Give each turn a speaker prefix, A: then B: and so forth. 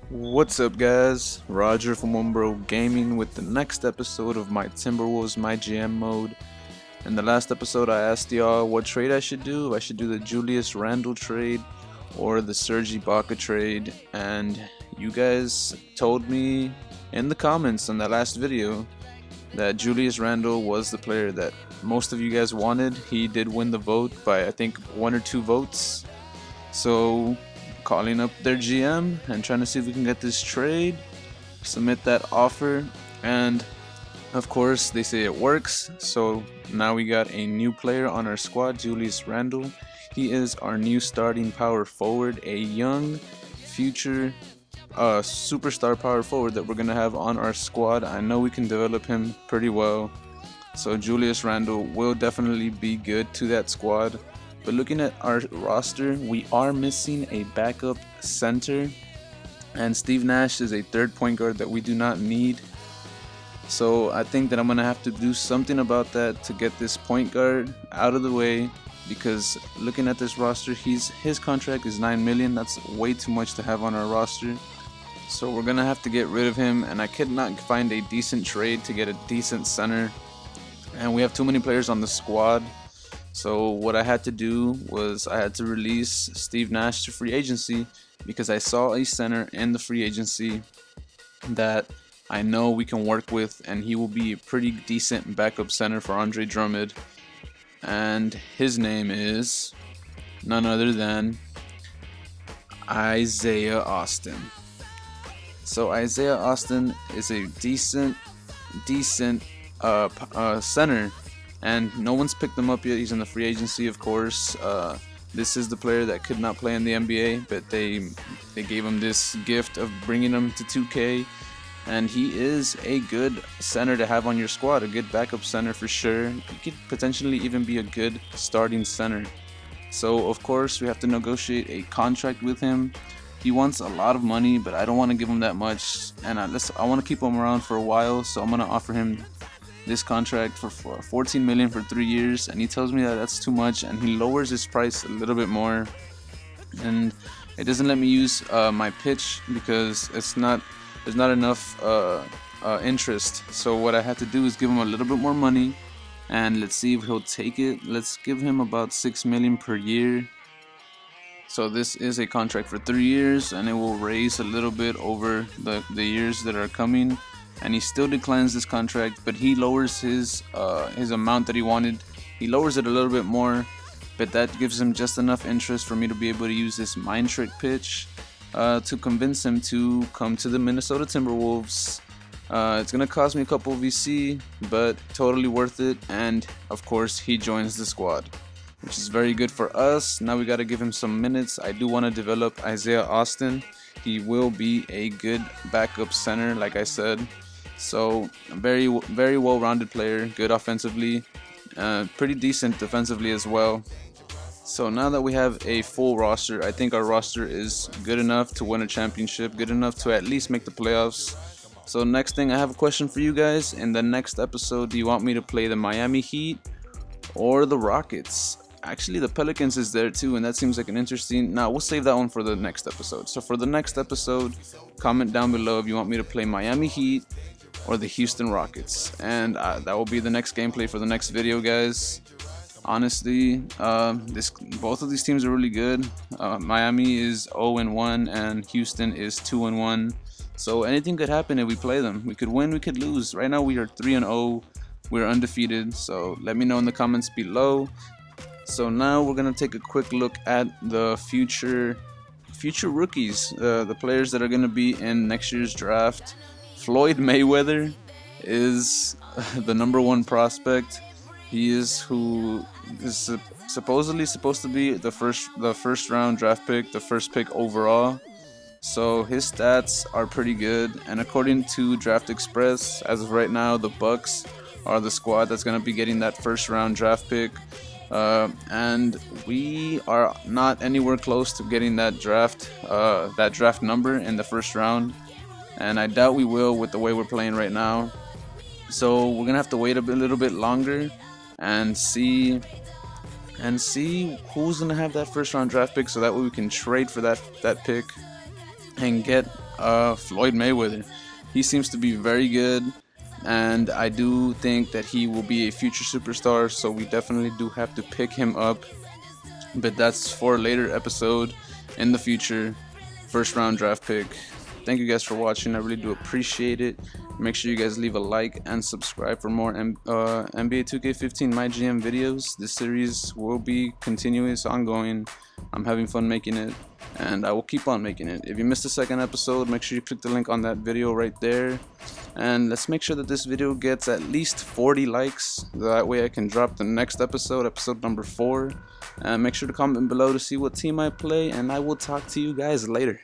A: What's up, guys? Roger from OneBroGaming with the next episode of my Timberwolves MyGM mode. In the last episode I asked y'all what trade I should do. I should do the Julius Randle trade or the Serge Ibaka trade, and you guys told me in the comments on that last video that Julius Randle was the player that most of you guys wanted. He did win the vote by I think 1 or 2 votes. So calling up their GM and trying to see if we can get this trade, submit that offer, and of course they say it works. So now we got a new player on our squad, Julius Randle. He is our new starting power forward, a young future superstar power forward that we're gonna have on our squad. I know we can develop him pretty well, so Julius Randle will definitely be good to that squad. But looking at our roster, we are missing a backup center, and Steve Nash is a third point guard that we do not need. So I think that I'm gonna have to do something about that to get this point guard out of the way, because looking at this roster, his contract is $9 million. That's way too much to have on our roster. So we're gonna have to get rid of him, and I could not find a decent trade to get a decent center, and we have too many players on the squad. So what I had to do was I had to release Steve Nash to free agency, because I saw a center in the free agency that I know we can work with, and he will be a pretty decent backup center for Andre Drummond. And his name is none other than Isaiah Austin. So Isaiah Austin is a decent center, and no one's picked him up yet. He's in the free agency, of course. This is the player that could not play in the NBA, but they gave him this gift of bringing him to 2K, and he is a good center to have on your squad, a good backup center for sure. He could potentially even be a good starting center. So of course we have to negotiate a contract with him. He wants a lot of money, but I don't want to give him that much, and I want to keep him around for a while, so I'm going to offer him this contract for $14 million for 3 years, and he tells me that that's too much, and he lowers his price a little bit more, and it doesn't let me use my pitch because there's not enough interest. So what I had to do is give him a little bit more money, and let's see if he'll take it. Let's give him about $6 million per year. So this is a contract for 3 years, and it will raise a little bit over the years that are coming. And he still declines this contract, but he lowers his amount that he wanted. He lowers it a little bit more, but that gives him just enough interest for me to be able to use this mind trick pitch to convince him to come to the Minnesota Timberwolves. It's gonna cost me a couple VC, but totally worth it. And of course, he joins the squad, which is very good for us. Now we got to give him some minutes. I do want to develop Isaiah Austin. He will be a good backup center, like I said. So very well-rounded player, good offensively, pretty decent defensively as well. So now that we have a full roster, I think our roster is good enough to win a championship, good enough to at least make the playoffs. So next thing, I have a question for you guys. In the next episode, do you want me to play the Miami Heat or the Rockets? Actually, the Pelicans is there too, and that seems like an interesting... Nah, we'll save that one for the next episode. So for the next episode, comment down below if you want me to play Miami Heat or the Houston Rockets, and that will be the next gameplay for the next video, guys. Honestly, both of these teams are really good. Miami is 0-1 and Houston is 2-1. So anything could happen if we play them. We could win, we could lose. Right now we are 3-0. We're undefeated. So let me know in the comments below. So now we're gonna take a quick look at the future rookies, the players that are gonna be in next year's draft. Floyd Mayweather is the #1 prospect. He is who is supposedly supposed to be the first round draft pick, the first pick overall. So his stats are pretty good, and according to Draft Express, as of right now, the Bucks are the squad that's gonna be getting that first round draft pick. And we are not anywhere close to getting that draft number in the first round, and I doubt we will with the way we're playing right now. So we're gonna have to wait a little bit longer and see who's gonna have that first round draft pick, so that way we can trade for that pick. and get Floyd Mayweather. He seems to be very good, and I do think that he will be a future superstar, so we definitely do have to pick him up, but that's for a later episode in the future. First round draft pick. Thank you guys for watching. I really do appreciate it. Make sure you guys leave a like and subscribe for more NBA2K15 MyGM videos. This series will be continuous, ongoing. I'm having fun making it, and I will keep on making it. If you missed the second episode, make sure you click the link on that video right there. And let's make sure that this video gets at least 40 likes. That way I can drop the next episode, episode number 4. And make sure to comment below to see what team I play, and I will talk to you guys later.